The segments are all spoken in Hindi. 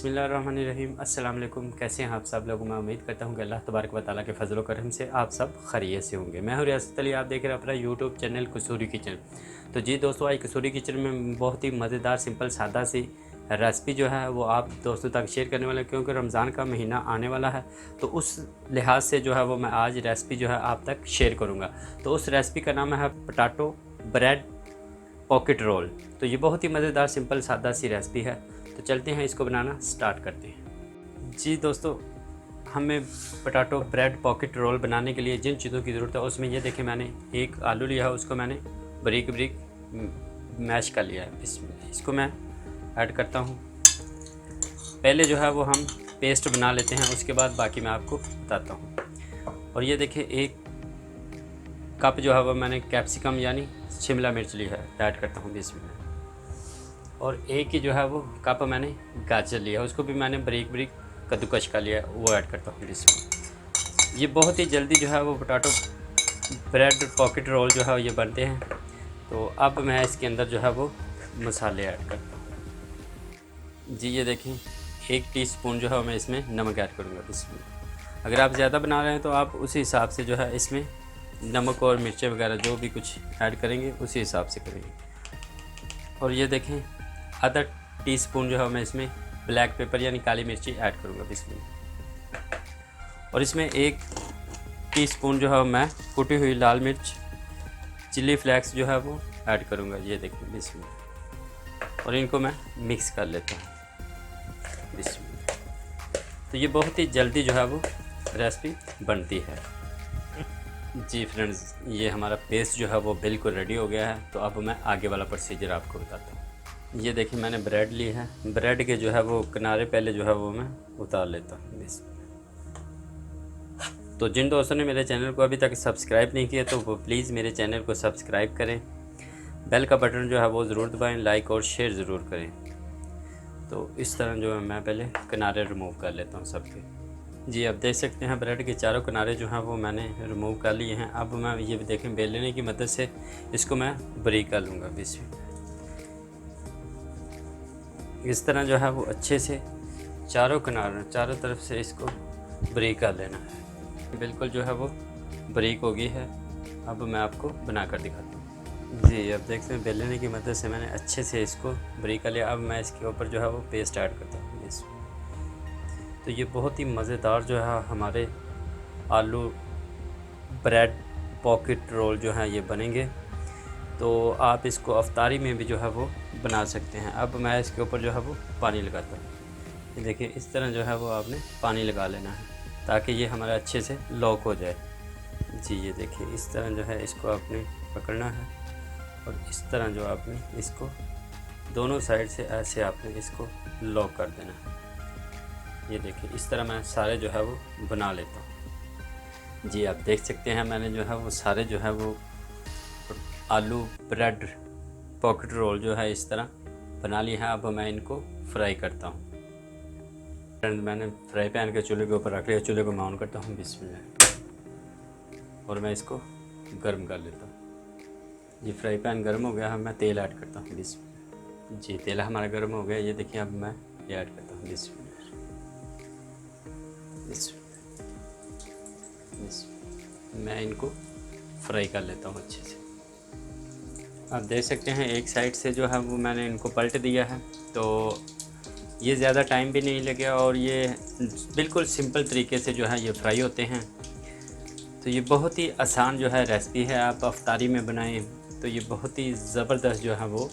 बिस्मिल्लाहिर्रहमानिर्रहीम। अस्सलाम वालेकुम। कैसे हैं आप सब लोग। मैं उम्मीद करता हूं कि अल्लाह तबारक व तआला के फजल व करम से आप सब खैरियत से होंगे। मैं हूं रियासत अली, आप देख रहे हैं अपना यूट्यूब चैनल कसूरी किचन। तो जी दोस्तों, आज कसूरी किचन में बहुत ही मज़ेदार सिंपल सादा सी रेसिपी जो है वो आप दोस्तों तक शेयर करने वाले हैं, क्योंकि रमज़ान का महीना आने वाला है। तो उस लिहाज से जो है वो मैं आज रेसिपी जो है आप तक शेयर करूँगा। तो उस रेसिपी का नाम है पोटैटो ब्रेड पॉकेट रोल। तो ये बहुत ही मज़ेदार सिंपल सादा सी रेसिपी है। तो चलते हैं, इसको बनाना स्टार्ट करते हैं। जी दोस्तों, हमें पोटैटो ब्रेड पॉकेट रोल बनाने के लिए जिन चीज़ों की ज़रूरत है उसमें ये देखें, मैंने एक आलू लिया है, उसको मैंने बारीक बारीक मैश कर लिया है। इसको मैं ऐड करता हूँ। पहले जो है वो हम पेस्ट बना लेते हैं, उसके बाद बाकी मैं आपको बताता हूँ। और ये देखिए, एक कप जो है वो मैंने कैप्सिकम यानी शिमला मिर्च ली है, ऐड करता हूँ इसमें। और एक ही जो है वो कप मैंने गाजर लिया है, उसको भी मैंने बारीक बारीक कद्दूकश कर लिया है, वो ऐड करता हूँ इसमें। ये बहुत ही जल्दी जो है वो पोटैटो ब्रेड पॉकेट रोल जो है ये बनते हैं। तो अब मैं इसके अंदर जो है वो मसाले ऐड करता हूँ। जी ये देखें, 1 टीस्पून जो है मैं इसमें नमक ऐड करूँगा इसमें। अगर आप ज़्यादा बना रहे हैं तो आप उसी हिसाब से जो है इसमें नमक और मिर्चें वगैरह जो भी कुछ ऐड करेंगे उसी हिसाब से करेंगे। और ये देखें, आधा टीस्पून जो है मैं इसमें ब्लैक पेपर यानी काली मिर्ची ऐड करूँगा इसमें। और इसमें 1 टीस्पून जो है मैं कुटी हुई लाल मिर्च चिली फ्लेक्स जो है वो ऐड करूँगा, ये देखिए इसमें। और इनको मैं मिक्स कर लेता हूँ इसमें। तो ये बहुत ही जल्दी जो है वो रेसिपी बनती है। जी फ्रेंड्स, ये हमारा पेस्ट जो है वो बिल्कुल रेडी हो गया है। तो अब मैं आगे वाला प्रोसीजर आपको बताता हूँ। ये देखिए, मैंने ब्रेड ली है, ब्रेड के जो है वो किनारे पहले जो है वो मैं उतार लेता हूँ इसमें। तो जिन दोस्तों ने मेरे चैनल को अभी तक सब्सक्राइब नहीं किया तो वो प्लीज़ मेरे चैनल को सब्सक्राइब करें, बेल का बटन जो है वो ज़रूर दबाएं, लाइक और शेयर ज़रूर करें। तो इस तरह जो है मैं पहले किनारे रिमूव कर लेता हूँ सबके। जी आप देख सकते हैं, ब्रेड के चारों किनारे जो हैं वो मैंने रिमूव कर लिए हैं। अब मैं ये देखें, बेलने की मदद से इसको मैं बारीक कर लूँगा इसमें। इस तरह जो है वो अच्छे से चारों किनारों चारों तरफ से इसको बारीक कर लेना है। बिल्कुल जो है वो बारीक हो गई है। अब मैं आपको बना कर दिखाता हूँ। जी आप देख सकते हैं, बेलने की मदद से मैंने अच्छे से इसको बारीक कर लिया। अब मैं इसके ऊपर जो है वो पेस्ट ऐड करता हूँ इसमें। तो ये बहुत ही मज़ेदार जो है हमारे आलू ब्रेड पॉकेट रोल जो है ये बनेंगे। तो आप इसको अफ्तारी में भी जो है वो बना सकते हैं। अब मैं इसके ऊपर जो है वो पानी लगाता हूँ। ये देखिए, इस तरह जो है वो आपने पानी लगा लेना है ताकि ये हमारा अच्छे से लॉक हो जाए। जी ये देखिए, इस तरह जो है इसको आपने पकड़ना है और इस तरह जो आपने इसको दोनों साइड से ऐसे आपने इसको लॉक कर देना है। ये देखिए, इस तरह मैं सारे जो है वो बना लेता हूँ। जी आप देख सकते हैं, मैंने जो है वो सारे जो है वो आलू ब्रेड पॉकेट रोल जो है इस तरह बना लिए हैं। अब मैं इनको फ्राई करता हूँ। फ्रेंड, मैंने फ्राई पैन के चूल्हे के ऊपर रख लिया, चूल्हे को मैं ऑन करता हूँ बिस्मिल्लाह, और मैं इसको गर्म कर लेता हूँ। ये फ्राई पैन गर्म हो गया है, मैं तेल ऐड करता हूँ बिस्मिल्लाह। जी तेल हमारा गर्म हो गया, ये देखिए अब मैं ये ऐड करता हूँ बिस्मिल्लाह। मैं इनको फ्राई कर लेता हूँ अच्छे से। आप देख सकते हैं, एक साइड से जो है वो मैंने इनको पलट दिया है। तो ये ज़्यादा टाइम भी नहीं लगे और ये बिल्कुल सिंपल तरीके से जो है ये फ्राई होते हैं। तो ये बहुत ही आसान जो है रेसिपी है, आप अफ्तारी में बनाएं तो ये बहुत ही ज़बरदस्त जो है वो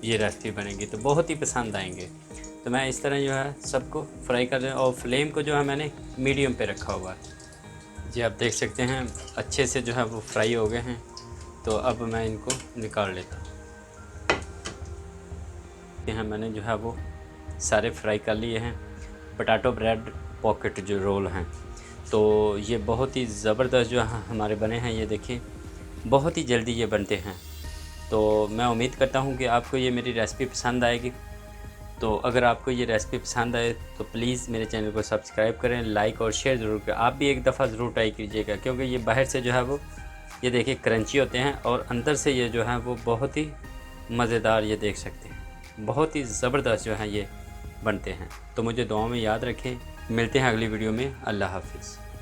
ये रेसिपी बनेगी, तो बहुत ही पसंद आएंगे। तो मैं इस तरह जो है सबको फ्राई कर रहा हूँ और फ्लेम को जो है मैंने मीडियम पे रखा हुआ है। जी आप देख सकते हैं, अच्छे से जो है वो फ्राई हो गए हैं। तो अब मैं इनको निकाल लेता हूँ। यहाँ मैंने जो है वो सारे फ्राई कर लिए हैं पोटैटो ब्रेड पॉकेट जो रोल हैं। तो ये बहुत ही ज़बरदस्त जो है हमारे बने हैं। ये देखिए, बहुत ही जल्दी ये बनते हैं। तो मैं उम्मीद करता हूँ कि आपको ये मेरी रेसिपी पसंद आएगी। तो अगर आपको ये रेसिपी पसंद आए तो प्लीज़ मेरे चैनल को सब्सक्राइब करें, लाइक और शेयर ज़रूर करें। आप भी एक दफ़ा ज़रूर ट्राई कीजिएगा, क्योंकि ये बाहर से जो है वो ये देखिए क्रंची होते हैं और अंदर से ये जो है वो बहुत ही मज़ेदार, ये देख सकते हैं बहुत ही ज़बरदस्त जो है ये बनते हैं। तो मुझे दुआ में याद रखें। मिलते हैं अगली वीडियो में। अल्लाह हाफिज़।